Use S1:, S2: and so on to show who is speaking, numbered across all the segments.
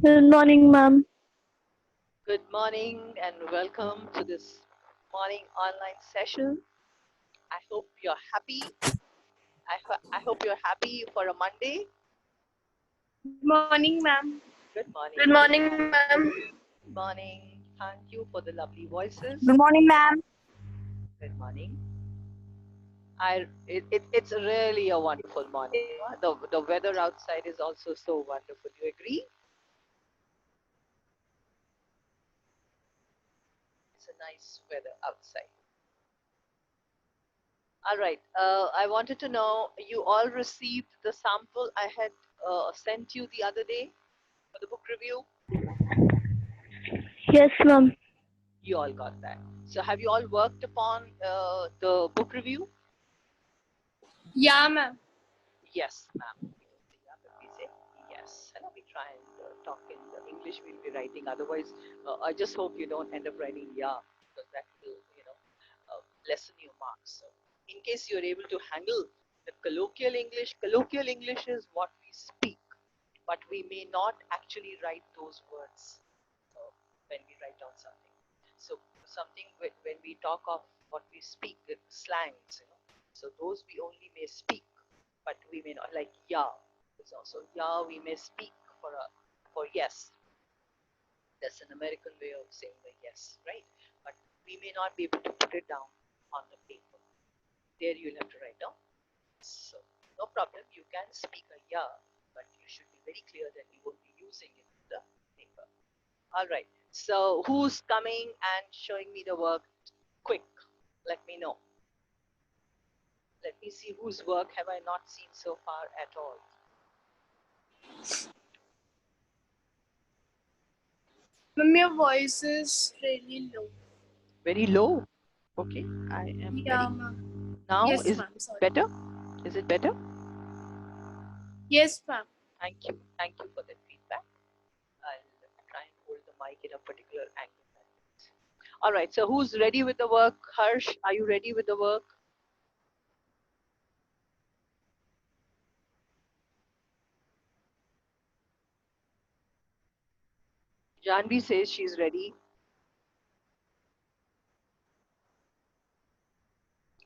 S1: Good morning, ma'am.
S2: Good morning and welcome to this morning online session. I hope you're happy. I hope you're happy for a Monday.
S1: Good morning, ma'am.
S2: Good
S1: Good
S2: morning. Good
S1: morning,
S2: morning.
S1: ma'am.
S2: Good morning. Thank you for the lovely
S1: Good
S2: voices.
S1: morning, ma'am.
S2: Good morning. It's really a wonderful morning. The weather outside is also so wonderful. You agree? It's a nice weather outside. All right. I wanted to know you all received the sample I had sent you the other day for the book review.
S1: Yes, ma'am.
S2: You all got that. So have you all worked upon the book review?
S1: Yeah, ma'am.
S2: Yes, ma'am. We don't say yeah, but we say yes. And we try and talk in the English we'll be writing. Otherwise, I just hope you don't end up writing yeah, because that will, lessen your marks. So in case you're able to handle the colloquial English is what we speak, but we may not actually write those words when we write down something. So something when we talk of what we speak, the slangs, so those we only may speak, but we may not. Like yeah, is also yeah. We may speak for yes. That's an American way of saying the yes, right? But we may not be able to put it down on the paper. There you'll have to write down. So no problem. You can speak a yeah, but you should be very clear that you won't be using it in the paper. All right. So who's coming and showing me the work? Quick. Let me know. Let me see whose work have I not seen so far at all.
S1: Ma'am, your voice is really low.
S2: Very low. Okay. I am
S1: Yeah,
S2: very.
S1: ma'am.
S2: Now
S1: Yes,
S2: is it
S1: ma'am. Sorry.
S2: better? Is it better?
S1: Yes, ma'am.
S2: Thank you. Thank you for that feedback. I'll try and hold the mic in a particular angle. All right. So who's ready with the work? Harsh, are you ready with the work? Janvi says she's ready.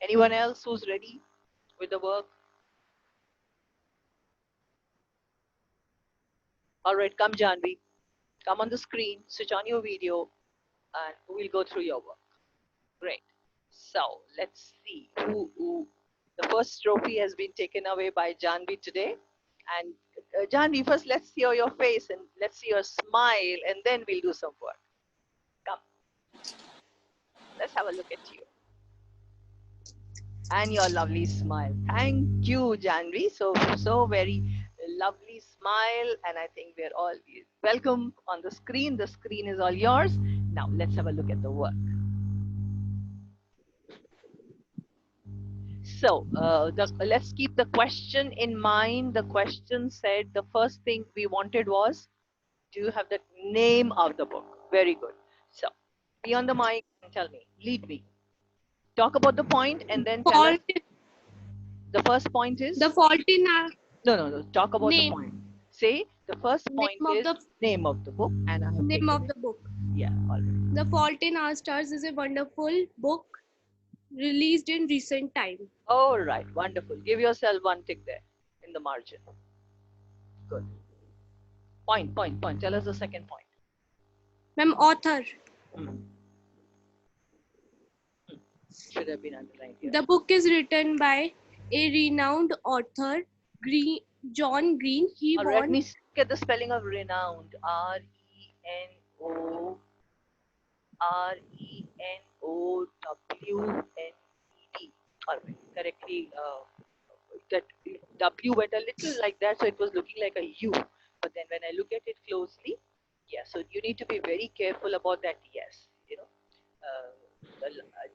S2: Anyone else who's ready with the work? All right, come Janvi. Come on the screen, switch on your video, and we'll go through your work. Great. So let's see who the first trophy has been taken away by Janvi today. And Janvi, first let's see your face and let's see your smile, and then we'll do some work. Come, let's have a look at you and your lovely smile. Thank you, Janvi. So very lovely smile, and I think we're all welcome on the screen. The screen is all yours. Now let's have a look at the work. So let's keep the question in mind. The question said the first thing we wanted was, do you have the name of the book? Very good. So be on the mic and tell me, lead me. Talk about the point and then tell us
S1: Fault.
S2: the first point
S1: The
S2: is.
S1: fault in our
S2: No, no, no. Talk about the
S1: name.
S2: point. Say the first
S1: Name
S2: point
S1: of
S2: is
S1: the
S2: name of the book, and I have
S1: name
S2: taken
S1: of
S2: it.
S1: the book.
S2: Yeah, all right.
S1: The Fault in Our Stars is a wonderful book released in recent time.
S2: All right, wonderful. Give yourself one tick there in the margin. Good. Point, point, point. Tell us the second point.
S1: Ma'am, author.
S2: Hmm. Should have been underlined here.
S1: The book is written by a renowned author, John Green. He
S2: Let
S1: won.
S2: me get the spelling of renowned. Renowned. All right, correctly. That W went a little like that, so it was looking like a U. But then when I look at it closely, yeah. So you need to be very careful about that. Yes,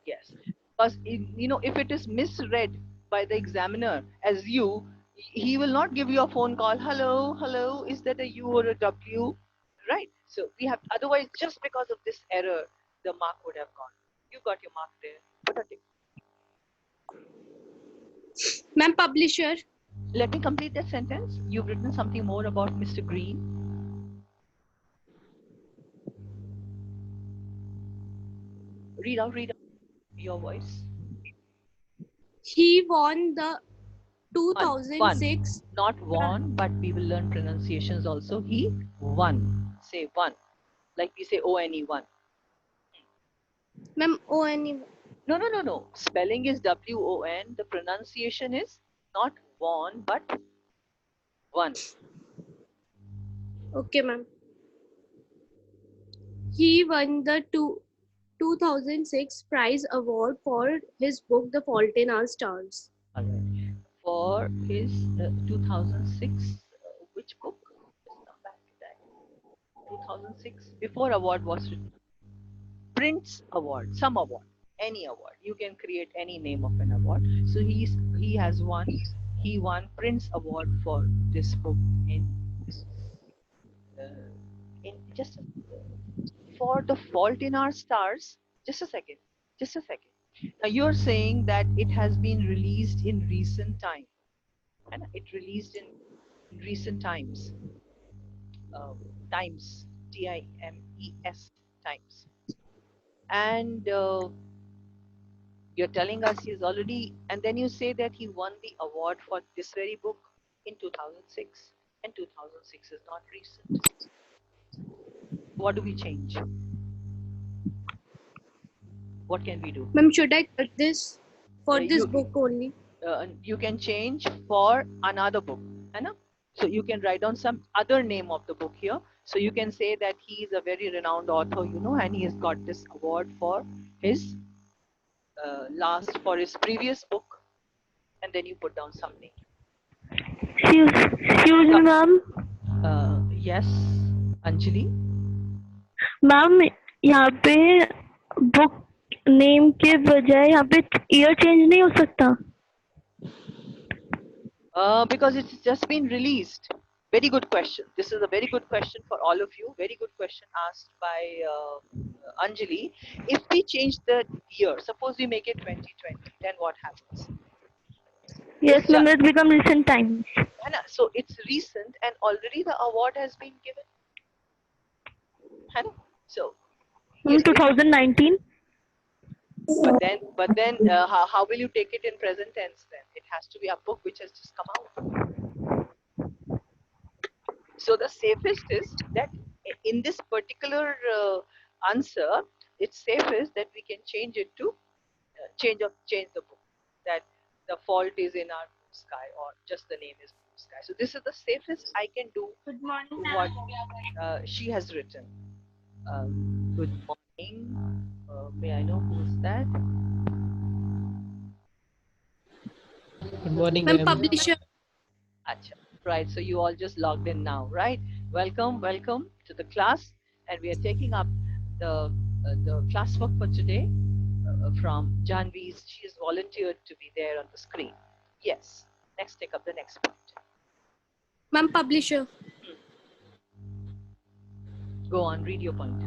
S2: yes, because if it is misread by the examiner as U, he will not give you a phone call. Hello, hello, is that a U or a W? Right. So we have otherwise just because of this error, the mark would have gone. You got your mark there. Put a tick.
S1: Ma'am, publisher.
S2: Let me complete that sentence. You've written something more about Mr. Green. Read out your voice.
S1: He won the
S2: One.
S1: 2006.
S2: Not won, but we will learn pronunciations also. He won. Say one. Like we say O-N-E, one.
S1: Ma'am, O-N-E.
S2: No. Spelling is W-O-N. The pronunciation is not won, but one.
S1: Okay, ma'am. He won the 2006 prize award for his book The Fault in Our Stars.
S2: All right. For his 2006, which book? Just come back to that. 2006. Before award was written. Prince Award, some award, any award. You can create any name of an award. So he has won. He won Prince Award for this book uh, in just for The Fault in Our Stars. Just a second. Just a second. Now you're saying that it has been released in recent time, and it released in recent times. Uh, times, Times, times, and you're telling us he's already, and then you say that he won the award for this very book in 2006, and 2006 is not recent. What do we change? What can we do?
S1: Ma'am, should I cut this for this
S2: You
S1: book only?
S2: you can change for another book, है ना? So you can write down some other name of the book here. So you can say that he is a very renowned author, and he has got this award for his for his previous book, and then you put down some name.
S3: Excuse me, ma'am.
S2: Yes, Anjali.
S3: Ma'am यहाँ पे book name के बजाय यहाँ पे year change नहीं हो सकता?
S2: Because it's just been released. Very good question. This is a very good question for all of you. Very good question asked by Anjali. If we change the year, suppose we make it 2020, then what happens?
S3: Yes,
S2: It's
S3: ma'am.
S2: just,
S3: It's become recent times.
S2: so it's recent and already the award has been given. है ना? So
S3: Ma'am,
S2: yes, if
S3: 2019.
S2: but then how will you take it in present tense then? It has to be a book which has just come out. So the safest is that in this particular answer, it's safest that we can change it to change the book, that the fault is in our blue sky, or just the name is blue sky. So this is the safest I can do to what she has written. Good morning. May I know who is that?
S4: Good morning,
S1: Ma'am,
S4: ma'am.
S1: publisher.
S2: Acha. Right, so you all just logged in now, right? Welcome to the class, and we are taking up the classwork for today from Janvi's. She has volunteered to be there on the screen. Yes. Next, take up the next point.
S1: Ma'am, publisher.
S2: Go on, read your point.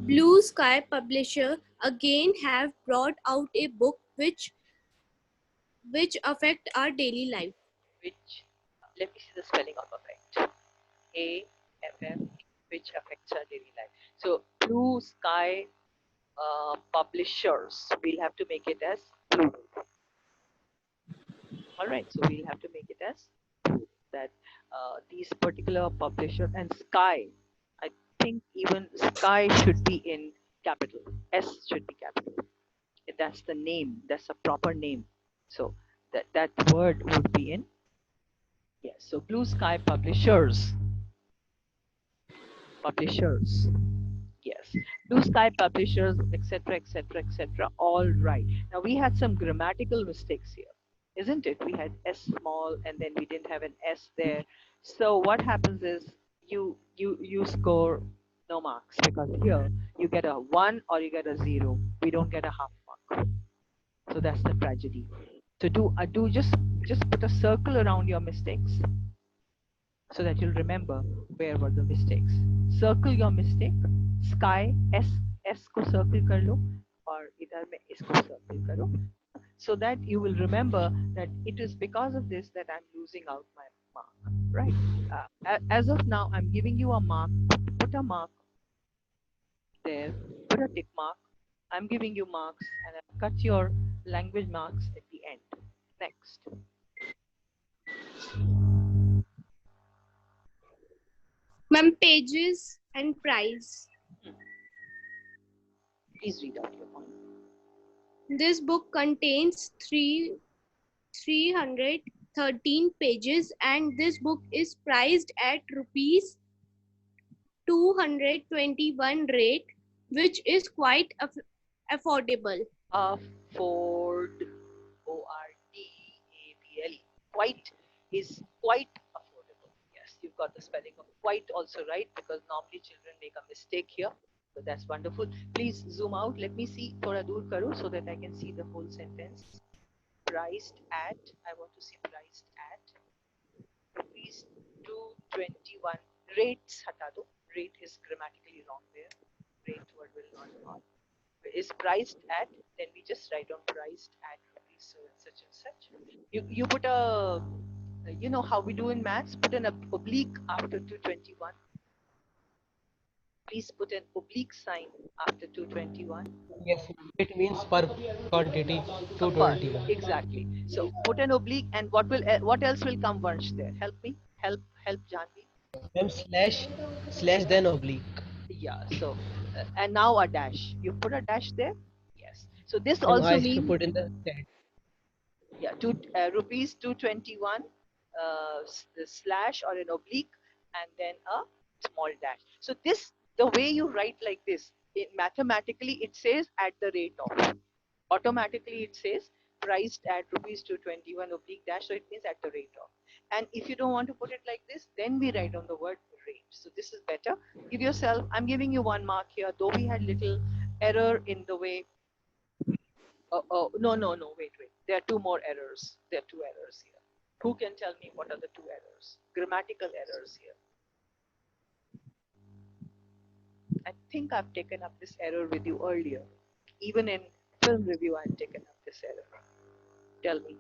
S1: Blue Sky Publisher again have brought out a book which affect our daily life.
S2: Which, let me see the spelling of affect. AFF, which affects our daily life. So, Blue Sky Publishers. We'll have to make it as blue. All right, so we'll have to make it as that these particular publisher, and Sky, I think even Sky should be in capital. S should be capital. That's the name. That's a proper name. So that word would be in, yes. So Blue Sky Publishers. Publishers. Yes, Blue Sky Publishers, etc., etc., etc. All right. Now we had some grammatical mistakes here, isn't it? We had S small, and then we didn't have an S there. So what happens is you score no marks, because here you get a 1 or you get a 0. We don't get a half mark. So that's the tragedy. So do just put a circle around your mistakes, so that you'll remember where were the mistakes. Circle your mistake. Sky, S को circle कर लो, और इधर में इसको circle करो, so that you will remember that it is because of this that I'm losing out my mark, right? As of now, I'm giving you a mark. Put a mark there, put a tick mark. I'm giving you marks and I'll cut your language marks at the end. Next.
S1: Ma'am, pages and price.
S2: Hmm. Please read out your point.
S1: This book contains 313 pages, and this book is priced at rupees 221 rate, which is quite affordable.
S2: Afford, Ordable. Quite is quite affordable. Yes, you've got the spelling of quite also right because normally children make a mistake here. So that's wonderful. Please zoom out. Let me see thoda dur karo so that I can see the whole sentence. Priced at, I want to see priced at rupees 221. Rates hata do. Rate is grammatically wrong there. Rate word will not on. Is priced at, then we just write on priced at rupees so and such and such. You put a, you know how we do in maths, put an oblique after 221. Please put an oblique sign after 221.
S4: Yes, it means per quantity
S2: Per,
S4: 221.
S2: exactly. So put an oblique, and what else will come, Vansh, there? Help me, help Janvi.
S4: Then slash then oblique.
S2: Yeah. So and now a dash. You put a dash there. Yes. So this
S4: Then I
S2: also
S4: have to
S2: means,
S4: put in the chat.
S2: yeah, rupees 221, the slash or an oblique, and then a small dash. So this, the way you write like this, mathematically it says at the rate of. Automatically it says priced at rupees 221 oblique dash, so it means at the rate of. And if you don't want to put it like this, then we write on the word rate. So this is better. Give yourself, I'm giving you 1 mark here, though we had little error in the way. Oh, no, no, no, wait. There are two more errors. There are two errors here. Who can tell me what are the two errors? Grammatical errors here. I think I've taken up this error with you earlier. Even in film review, I've taken up this error. Tell me.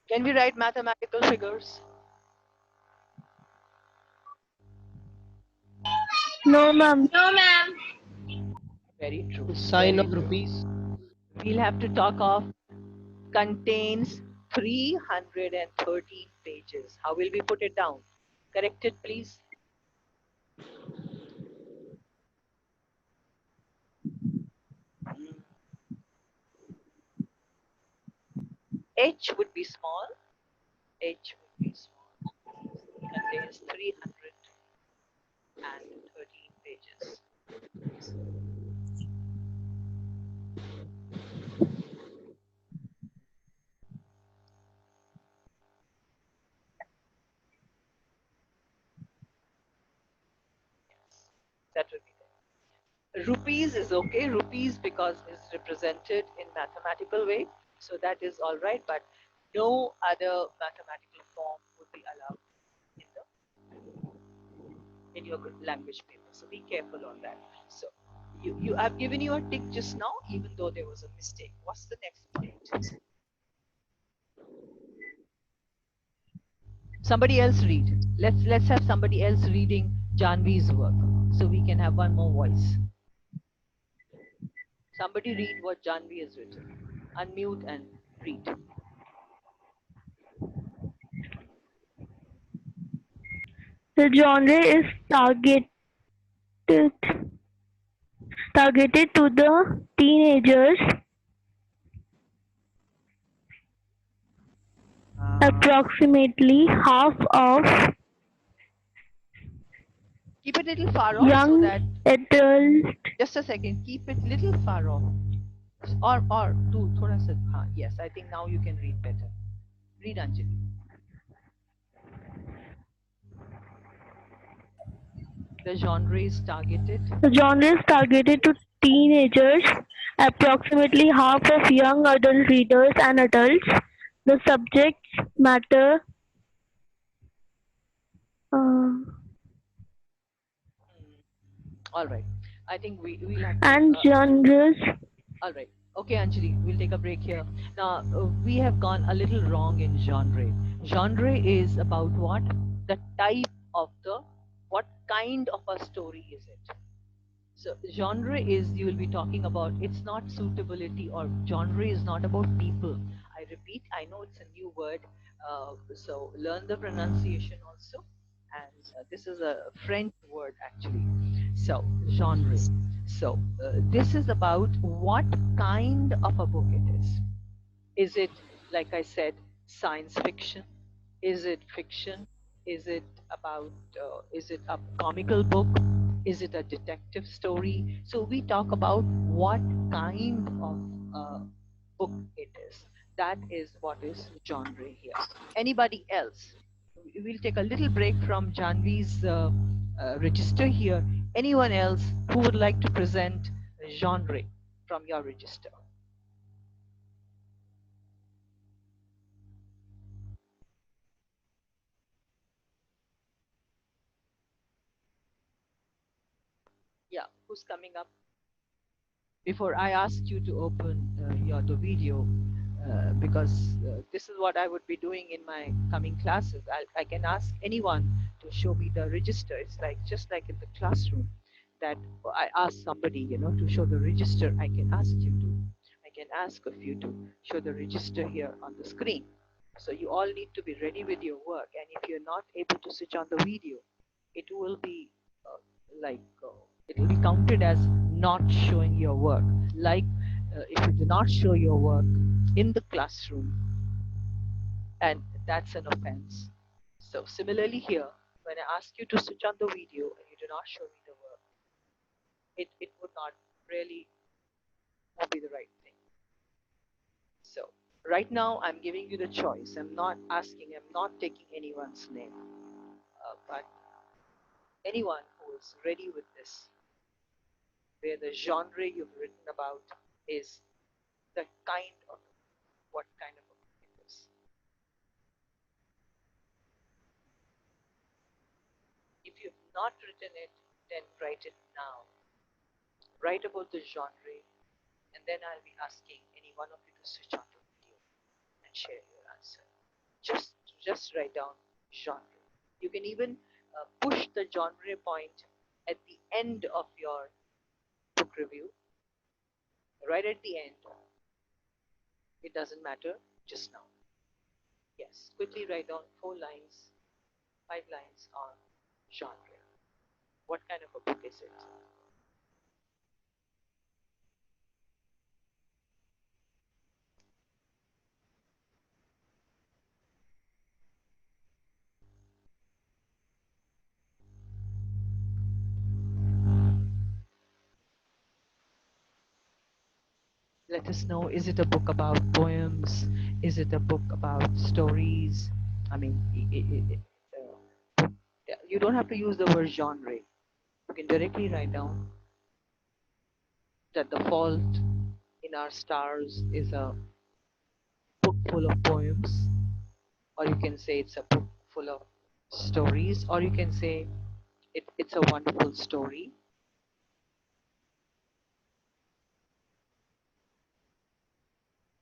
S2: Can we write mathematical figures?
S3: No, ma'am.
S2: Very true.
S4: Sign
S2: Very
S4: of
S2: true.
S4: rupees.
S2: We'll have to talk of contains 313 pages. How will we put it down? Correct it, please. H would be small. H would be small. Contains 313 pages. Yes, that would be there. Rupees is okay. Rupees because is represented in mathematical way, so that is all right. But no other mathematical form would be allowed in the in your language paper. So be careful on that. So you I've given you a tick just now, even though there was a mistake. What's the next point? Somebody else read. Let's have somebody else reading Janvi's work, so we can have one more voice. Somebody read what Janvi has written. Unmute and read.
S3: The genre is targeted to the teenagers. Approximately half of
S2: Keep it a little far off so
S3: young
S2: that,
S3: adults
S2: just a second, keep it little far off. Or do thoda sa, yes, I think now you can read better. Read, Anjali. The genre is targeted.
S3: The genre is targeted to teenagers, approximately half of young adult readers and adults. The subjects matter uh,
S2: Hmm. All right. I think we'll have to.
S3: and genres.
S2: All right. Okay, Anjali, we'll take a break here. Now, we have gone a little wrong in genre. Genre is about what? the type of the what kind of a story is it. So genre is, you will be talking about, it's not suitability, or genre is not about people. I repeat, I know it's a new word, so learn the pronunciation also. And this is a French word actually. So genre. So this is about what kind of a book it is. Is it, like I said, science fiction? Is it fiction? Is it about, is it a comical book? Is it a detective story? So we talk about what kind of book it is. That is what is genre here. Anybody else? We'll take a little break from Janvi's register here. Anyone else who would like to present genre from your register? Yeah, who's coming up? Before I ask you to open your the video, because this is what I would be doing in my coming classes. I can ask anyone to show me the register. It's like just like in the classroom that I ask somebody, to show the register. I can ask you to. I can ask of you to show the register here on the screen. So you all need to be ready with your work. And if you're not able to switch on the video, it will be uh, like it will be counted as not showing your work. Like if you do not show your work in the classroom, and that's an offense. So similarly here, when I ask you to switch on the video and you do not show me the work, it would not really would be the right thing. So right now I'm giving you the choice. I'm not asking, I'm not taking anyone's name, but anyone who is ready with this, where the genre you've written about is the kind of what kind of a book it is. If you've not written it, then write it now. Write about the genre, and then I'll be asking any one of you to switch on the video and share your answer. Just just write down genre. You can even push the genre point at the end of your book review, right at the end. It doesn't matter, just now. Yes, quickly write down 4 lines, 5 lines on genre. What kind of a book is it? Let us know. Is it a book about poems? Is it a book about stories? I mean, you don't have to use the word genre. You can directly write down that The Fault in Our Stars is a book full of poems, or you can say it's a book full of stories, or you can say it's a wonderful story.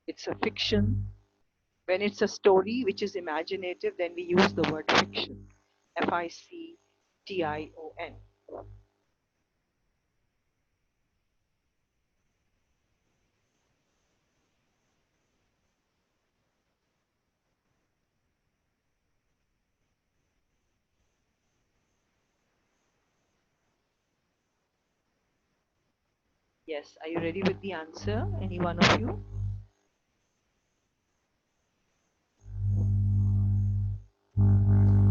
S2: It's a fiction. When it's a story which is imaginative, then we use the word fiction. Fiction. Yes, are you ready with the answer? Any one of you?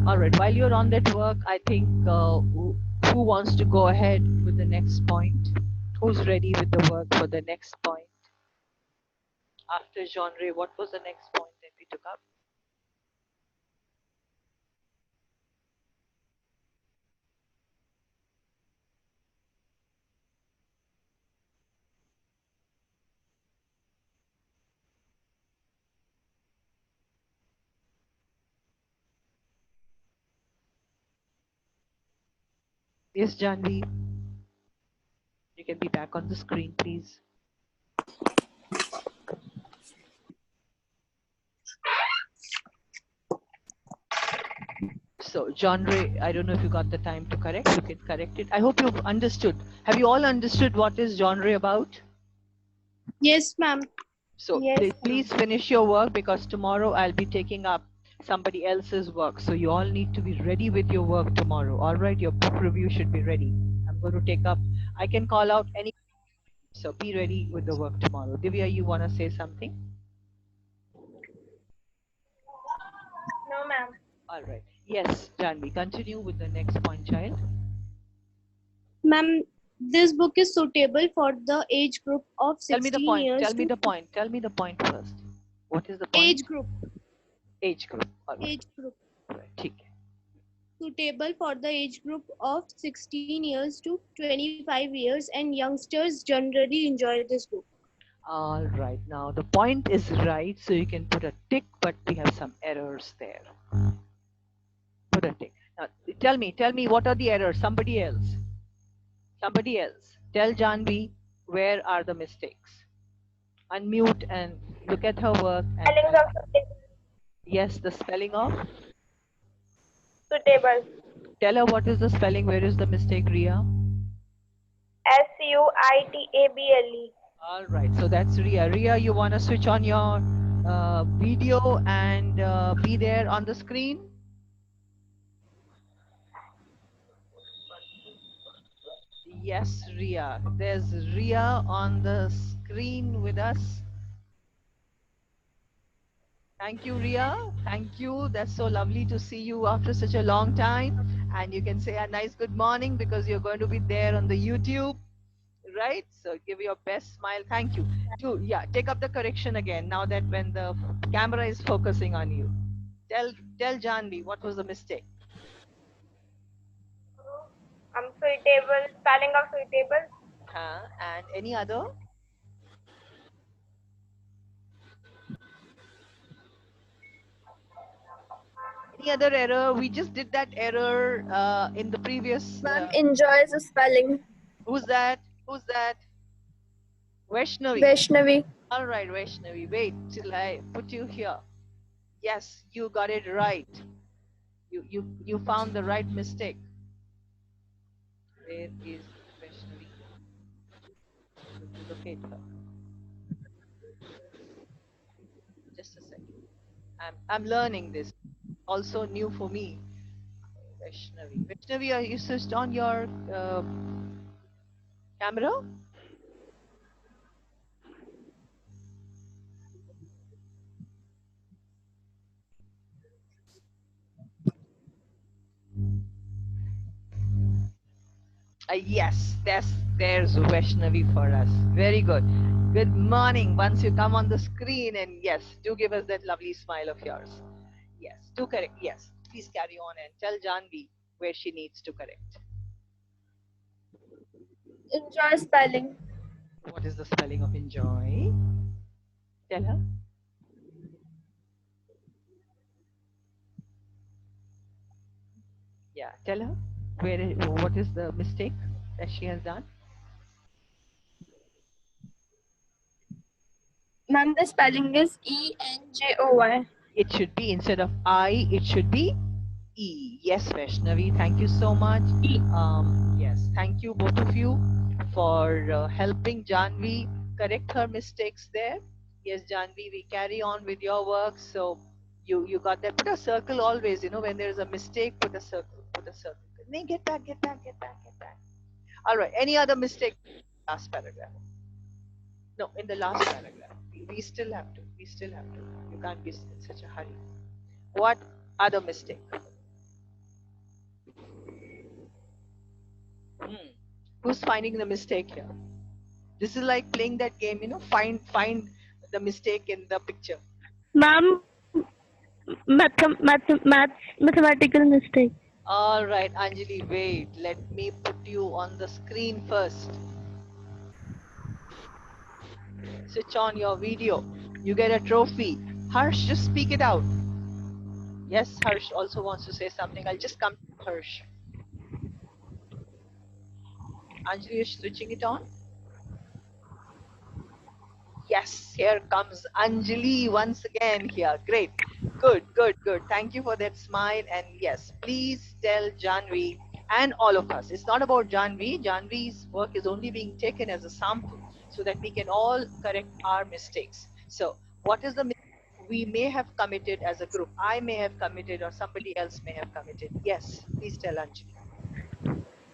S2: All right, while you're on that work, I think who wants to go ahead with the next point? Who's ready with the work for the next point? After genre, what was the next point that we took up? Yes, Janvi, you can be back on the screen, please. So genre, I don't know if you got the time to correct. You can correct it. I hope you've understood. Have you all understood what is genre about?
S1: Yes, ma'am.
S2: So please finish your work because tomorrow I'll be taking up somebody else's work. So you all need to be ready with your work tomorrow. All right, your book review should be ready. I'm going to take up. I can call out any. So be ready with the work tomorrow. Divya, you want to say something?
S3: No, ma'am.
S2: All right. Yes, Janvi, continue with the next point, child.
S1: Ma'am, this book is suitable for the age group of
S2: Tell me the
S1: 16
S2: point.
S1: years
S2: Tell me
S1: to
S2: the point. Tell me the point first. What is the point?
S1: age group.
S2: Age group. All right.
S1: Age group.
S2: All right. ठीक है.
S1: Suitable for the age group of 16 years to 25 years, and youngsters generally enjoy this book.
S2: All right. Now the point is right, so you can put a tick, but we have some errors there. Put a tick. Now tell me, what are the errors? Somebody else. Somebody else. Tell Janvi where are the mistakes. Unmute and look at her work and
S3: Spelling of
S2: yes, the spelling of.
S3: suitable.
S2: Tell her what is the spelling. Where is the mistake, Ria?
S3: Suitable.
S2: All right, so that's Ria. Ria, you want to switch on your video and be there on the screen? Yes, Ria. There's Ria on the screen with us. Thank you, Ria. Thank you. That's so lovely to see you after such a long time. And you can say a nice good morning because you're going to be there on the YouTube, right? So give your best smile. Thank you. Do yeah, take up the correction again now that when the camera is focusing on you. Tell Janvi what was the mistake.
S3: Suitable. Spelling of suitable.
S2: And any other? Any other error? We just did that error in the previous.
S3: Ma'am enjoys spelling.
S2: Who's that? Who's that? Vaishnavi.
S3: Vaishnavi.
S2: All right, Vaishnavi. Wait till I put you here. Yes, you got it right. You found the right mistake. Where is Vaishnavi? Going to locate her. Just a second. I'm learning this. Also new for me. Vaishnavi. Vaishnavi, are you switched on your camera? Yes, there's Vaishnavi for us. Very good. Good morning. Once you come on the screen, and yes, do give us that lovely smile of yours. Yes, do correct. Yes, please carry on and tell Janvi where she needs to correct.
S3: Enjoy spelling.
S2: What is the spelling of enjoy? Tell her. Yeah, tell her what is the mistake that she has done.
S3: Ma'am, the spelling is Enjoy.
S2: It should be instead of I, it should be E. Yes, Vaishnavi, thank you so much. Yes, thank you both of you for helping Janvi correct her mistakes there. Yes, Janvi, we carry on with your work. So you got that. Put a circle always. When there is a mistake, put a circle. Put a circle. No, get back, get back, get back, get back. All right. Any other mistake? Last paragraph. No, in the last paragraph. We still have to. We still have to. You can't be in such a hurry. What other mistake? Hmm. Who's finding the mistake here? This is like playing that game, find the mistake in the picture.
S3: Ma'am, mathematical mistake.
S2: All right, Anjali, wait. Let me put you on the screen first. Switch on your video. You get a trophy. Harsh, just speak it out. Yes, Harsh also wants to say something. I'll just come to Harsh. Anjali, you're switching it on? Yes, here comes Anjali once again here. Great. Good, good, good. Thank you for that smile. And yes, please tell Janvi and all of us. It's not about Janvi. Janvi's work is only being taken as a sample so that we can all correct our mistakes. So, what is the mistake we may have committed as a group? I may have committed, or somebody else may have committed. Yes, please tell Anjali.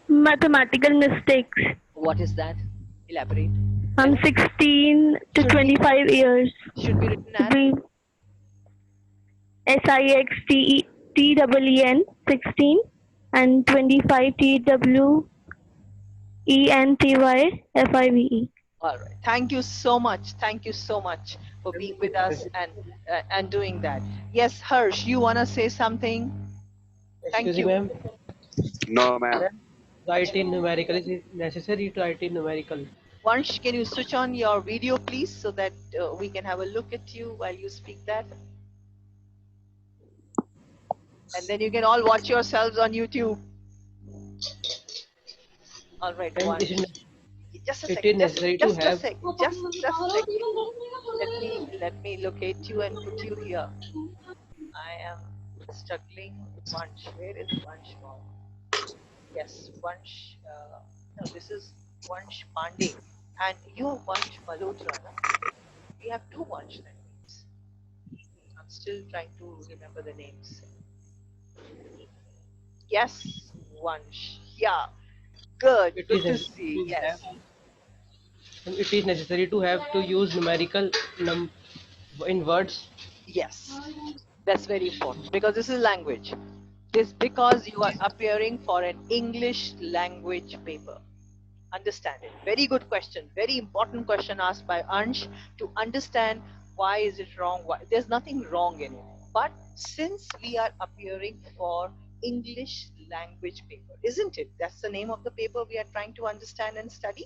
S3: Mathematical mistakes.
S2: What is that? Elaborate.
S3: I'm
S2: And
S3: 16 to
S2: should be
S3: 25 years.
S2: should be written
S3: Should
S2: as
S3: be SIXTEEN 16 and 25 TWENTYFIVE.
S2: all right. Thank you so much. Thank you so much for being with us and doing that. Yes, Harsh, you wanna say something?
S4: Excuse
S2: Thank
S4: me,
S2: you.
S4: ma'am.
S5: No, ma'am.
S4: Ma'am, write in numerical. Is it necessary to write in numerical?
S2: Vansh, can you switch on your video, please, so that we can have a look at you while you speak that, and then you can all watch yourselves on YouTube. All right,
S4: Ma'am,
S2: Vansh. Just a
S4: it
S2: second.
S4: is
S2: Just
S4: necessary to
S2: just a
S4: have.
S2: sec. Just a second. Let me locate you and put you here. I am struggling. Vansh, where is Vansh gone? Yes, Vansh. No, this is Vansh Pandey, and you are Vansh Malhotra, na? We have two Vansh. That means I'm still trying to remember the names. Yes, Vansh. Yeah, good.
S4: It
S2: Good
S4: is
S2: to
S4: necessary
S2: see.
S4: to have.
S2: Yes,
S4: It is necessary to have to use numerical in words.
S2: yes. That's very important because this is language. This because you are appearing for an English language paper. Understand it. Very good question. Very important question asked by Ansh to understand why is it wrong. Why there's nothing wrong in it. But since we are appearing for English language paper, isn't it? That's the name of the paper we are trying to understand and study.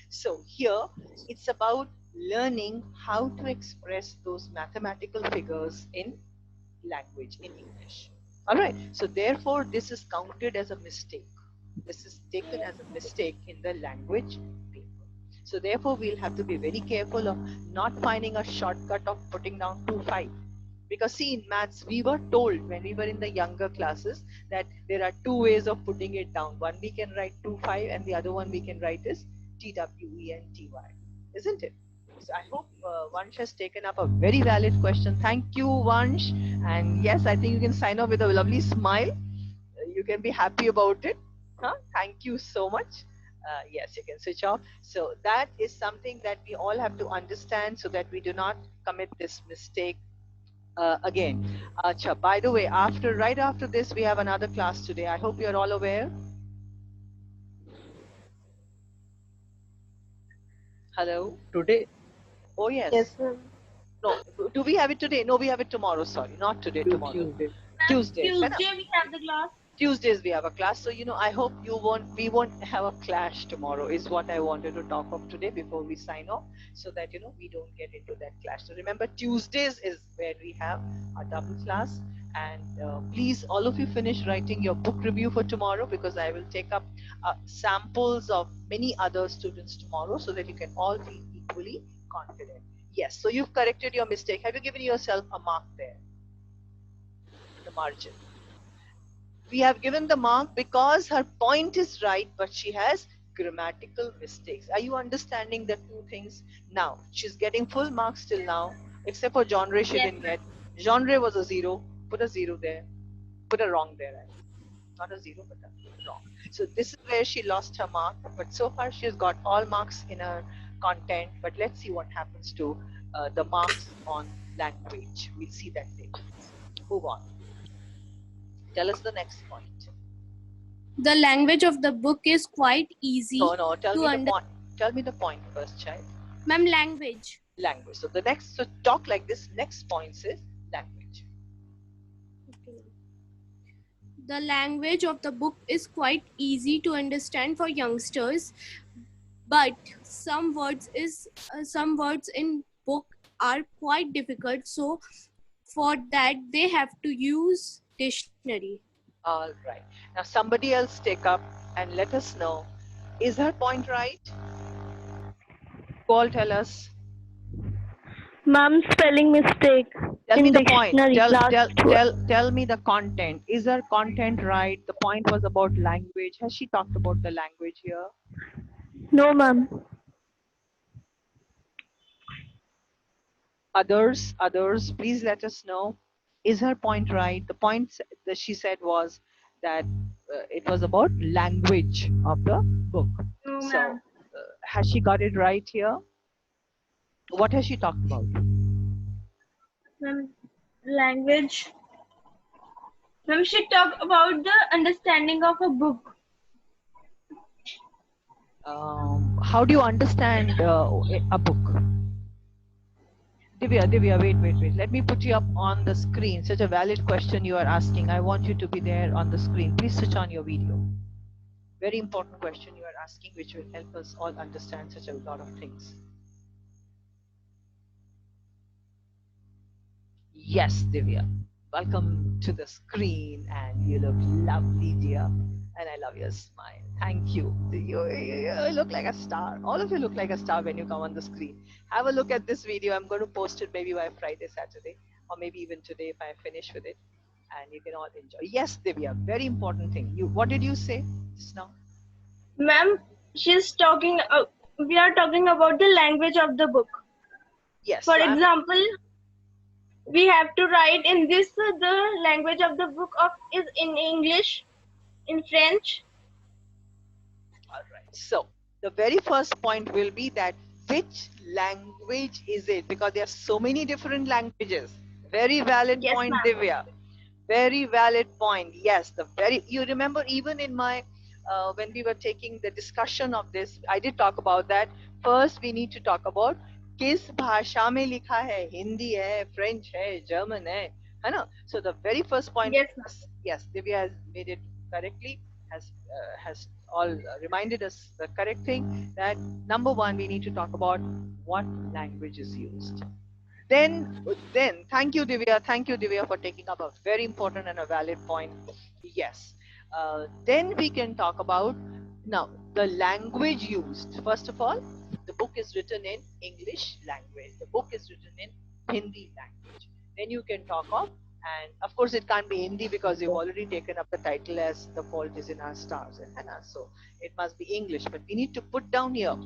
S2: So here it's about learning how to express those mathematical figures in language in English. All right. So therefore, this is counted as a mistake. This is taken as a mistake in the language paper. So therefore, we'll have to be very careful of not finding a shortcut of putting down 2 5. Because see, in maths, we were told when we were in the younger classes that there are two ways of putting it down. One we can write 2 5, and the other one we can write is TWENTY, isn't it? So I hope Vansh has taken up a very valid question. Thank you, Vansh. And yes, I think you can sign off with a lovely smile. You can be happy about it. Huh? Thank you so much. Yes, you can switch off. So that is something that we all have to understand so that we do not commit this mistake again. Acha, by the way, right after this, we have another class today. I hope you're all aware. Hello.
S4: Today,
S2: Oh yes. No, do we have it today? No, we have it tomorrow. Sorry, not today. Tomorrow.
S4: Tuesday.
S2: Tuesdays. है ना? Tuesdays we have a class. So I hope we won't have a clash tomorrow. Is what I wanted to talk of today before we sign off, so that we don't get into that clash. So remember, Tuesdays is where we have a double class. And please, all of you, finish writing your book review for tomorrow because I will take up samples of many other students tomorrow, so that you can all feel equally confident. Yes. So you've corrected your mistake. Have you given yourself a mark there in the margin? We have given the mark because her point is right, but she has grammatical mistakes. Are you understanding the two things? Now, she's getting full marks till now, except for genre she didn't get. Genre was a zero. Put a zero there. Put a wrong there. Not a zero, but a wrong. So this is where she lost her mark. But so far she has got all marks in her content. But let's see what happens to the marks on language. We'll see that later. Move on. Tell us the next point.
S1: The language of the book is quite
S2: No,
S1: easy
S2: no. Tell
S1: to
S2: me the
S1: understand.
S2: point. Tell me the point first, child.
S1: Ma'am, language.
S2: Language. So talk like this. Next point is language.
S1: The language of the book is quite easy to understand for youngsters, but some words in book are quite difficult. So for that they have to use dictionary.
S2: All right. Now somebody else take up and let us know. Is her point right? All tell us.
S3: Ma'am, spelling mistake
S2: Tell me
S3: in
S2: the point.
S3: dictionary last word.
S2: Tell me the content. Is her content right? The point was about language. Has she talked about the language here?
S3: No, ma'am.
S2: Others, please let us know. Is her point right? The point that she said was that it was about language of the book.
S3: No,
S2: So,
S3: ma'am.
S2: has she got it right here? What has she talked about?
S3: Ma'am, language. Ma'am, she talked about the understanding of a book.
S2: How do you understand a book? Divya, wait. Let me put you up on the screen. Such a valid question you are asking. I want you to be there on the screen. Please switch on your video. Very important question you are asking, which will help us all understand such a lot of things. Yes, Divya. Welcome to the screen, and you look lovely, dear. And I love your smile. Thank you. You look like a star. All of you look like a star when you come on the screen. Have a look at this video. I'm going to post it maybe by Friday, Saturday, or maybe even today if I finish with it. And you can all enjoy. Yes, Divya. Very important thing. What did you say just now?
S3: Ma'am, she's talking. We are talking about the language of the book.
S2: Yes.
S3: For
S2: So I'm
S3: example, we have to write in this the language of the book of is in English, in French.
S2: All right. So the very first point will be that which language is it? Because there are so many different languages. Very valid
S3: Yes,
S2: point,
S3: ma'am.
S2: Divya. Very valid point. Yes, you remember even in my when we were taking the discussion of this, I did talk about that. First, we need to talk about किस भाषा में लिखा है हिंदी है French है German है ना so the very first point
S3: Yes, ma'am.
S2: yes Divya has made it correctly has all reminded us the correct thing that number one we need to talk about what language is used then thank you Divya for taking up a very important and a valid point. Yes, then we can talk about now the language used. First of all, the book is written in English language, the book is written in Hindi language. Then you can talk of, and of course it can't be Hindi because you've already taken up the title as The Fault Is in Our Stars, and so it must be English, but we need to put down here.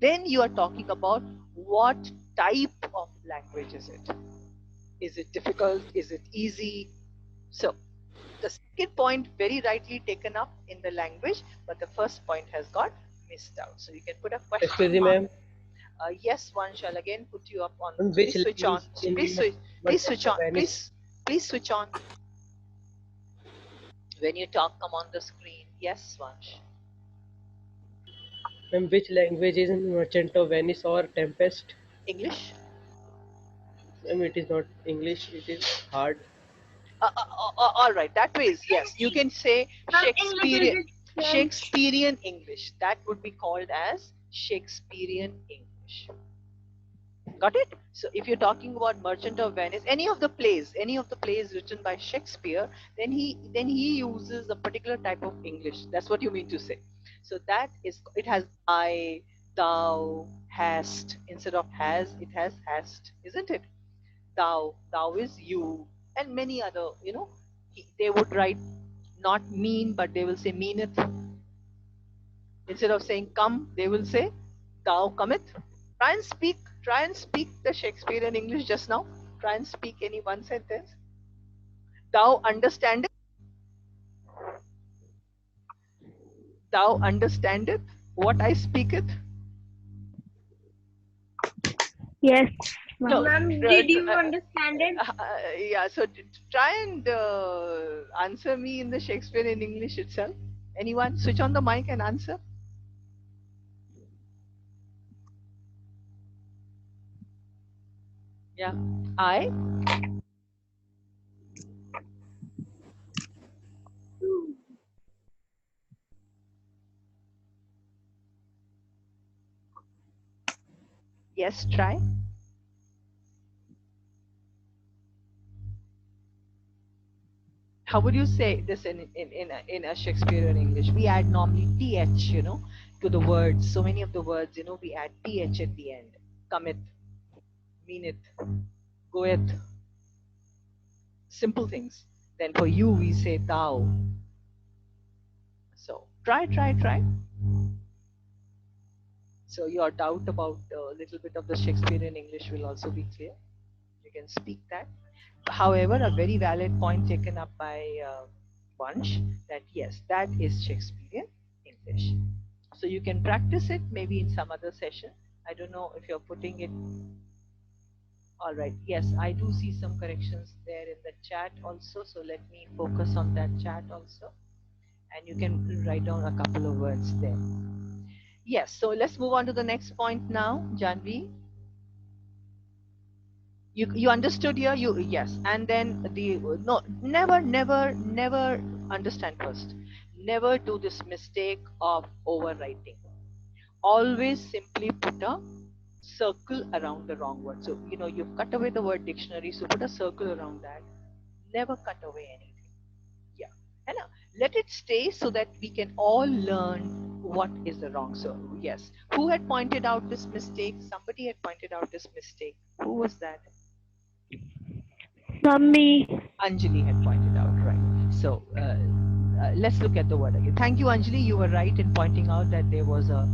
S2: Then you are talking about what type of language is it? Is it difficult? Is it easy? So the second point very rightly taken up in the language, but the first point has got missed out. So you can put a
S4: Excuse
S2: question
S4: me,
S2: mark.
S4: ma'am.
S2: Yes, one shall again put you up on.
S4: Which
S2: Please switch on.
S4: language in
S2: Please
S4: the
S2: switch. Please
S4: merchant
S2: switch
S4: of
S2: on.
S4: Venice?
S2: Please switch on. When you talk, come on the screen. Yes, Vansh.
S4: Ma'am, which language is in Merchant of Venice or Tempest?
S2: English.
S4: Ma'am, it is not English. It is hard.
S2: All right, that way is yes. You can say
S3: Ma'am, English is
S2: Shakespearean,
S3: it French?
S2: Shakespearean English. That would be called as Shakespearean English. Got it? So if you're talking about Merchant of Venice, any of the plays written by Shakespeare, then he uses a particular type of English. That's what you mean to say. So that is it has I, thou, hast instead of has, it has hast, isn't it? Thou is you, and many other. They would write not mean, but they will say meaneth. Instead of saying come, they will say thou cometh. Try and speak. Try and speak the Shakespearean English just now. Try and speak any one sentence. Thou understandest. Thou understandeth what I speaketh.
S3: Yes,
S2: No,
S3: ma'am. Ma'am,
S2: tr-
S3: did
S2: tr-
S3: you understand it?
S2: yeah. So try and answer me in the Shakespearean English itself. Anyone? Switch on the mic and answer. Yeah. I. Yes. Try. How would you say this in a Shakespearean English? We add normally th, to the words. So many of the words, we add th at the end. Cometh, meaneth, goeth, simple things. Then for you, we say thou. So try. So your doubt about a little bit of the Shakespearean English will also be clear. You can speak that. However, a very valid point taken up by Vansh, that yes, that is Shakespearean English. So you can practice it maybe in some other session. I don't know if you're putting it. All right. Yes, I do see some corrections there in the chat also. So let me focus on that chat also. And you can write down a couple of words there. Yes. So let's move on to the next point now, Janvi. You understood here. You yes, and then the no, never understand first. Never do this mistake of overwriting. Always simply put a circle around the wrong word. So you've cut away the word dictionary, so put a circle around that. Never cut away anything. Yeah. And let it stay so that we can all learn what is the wrong. So yes, who had pointed out this mistake? Somebody had pointed out this mistake. Who was that?
S3: Mummy.
S2: Anjali had pointed out, right? So let's look at the word again. Thank you, Anjali. You were right in pointing out that there was a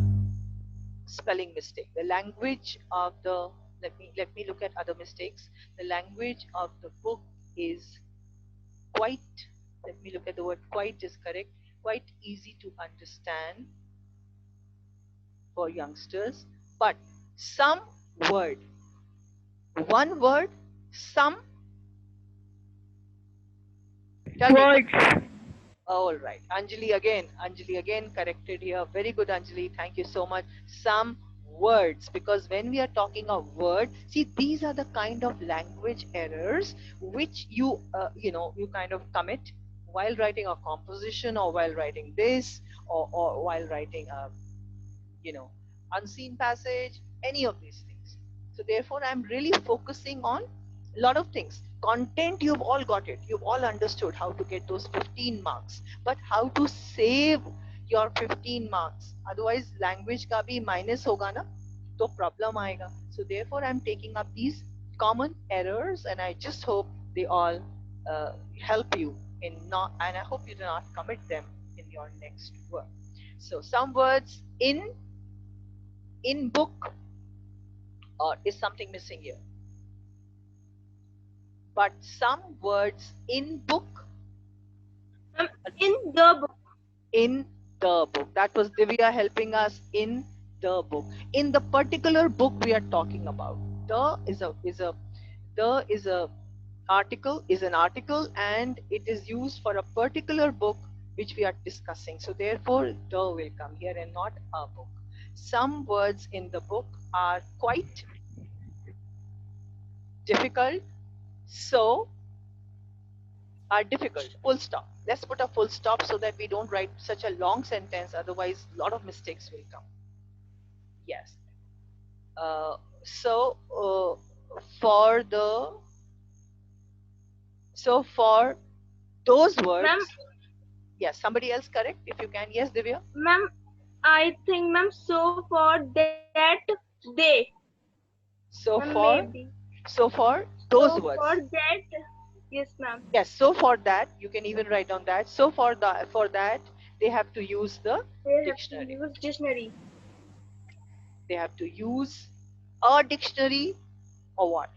S2: spelling mistake. The language of the let me look at other mistakes. The language of the book is quite. Let me look at the word quite is correct. Quite easy to understand for youngsters, but some word, one word, some. Tell me.
S3: Words.
S2: All right. Anjali again corrected here. Very good, Anjali. Thank you so much. Some words, because when we are talking of word, see, these are the kind of language errors which you kind of commit while writing a composition, or while writing this, or while writing a you know unseen passage, any of these things. So therefore I'm really focusing on a lot of things. Content, you've all got it, you've all understood how to get those 15 marks, but how to save your 15 marks, otherwise language ka bhi minus hoga na, to problem aayega. So therefore I'm taking up these common errors, and I just hope they all help you in not, and I hope you do not commit them in your next work. So some words in book is something missing here. But some words in book,
S1: Ma'am, in the book.
S2: in the book. That was Divya helping us in the book. In the particular book we are talking about. The article is an article, and it is used for a particular book which we are discussing. So therefore the will come here and not a book. Some words in the book are quite difficult, so are difficult. Full stop. Let's put a full stop so that we don't write such a long sentence, otherwise a lot of mistakes will come. Yes. So for the for those
S1: Ma'am,
S2: words, yes, somebody else correct if you can. Yes, Divya.
S1: ma'am, I think, ma'am, so for that, they,
S2: So
S1: ma'am,
S2: for
S1: maybe.
S2: those
S1: So for
S2: words.
S1: that, yes, ma'am.
S2: Yes, so for that you can even write down that. So for that they have to use the
S1: They have to
S2: dictionary.
S1: use dictionary.
S2: They have to use a dictionary, or what?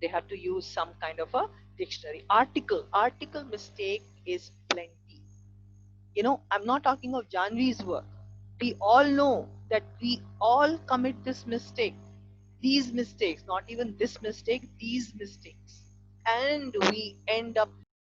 S2: They have to use some kind of a dictionary. Article mistake is plenty. I'm not talking of Janvi's work. We all know that we all commit this mistake, these mistakes, not even this mistake, these mistakes, and we end up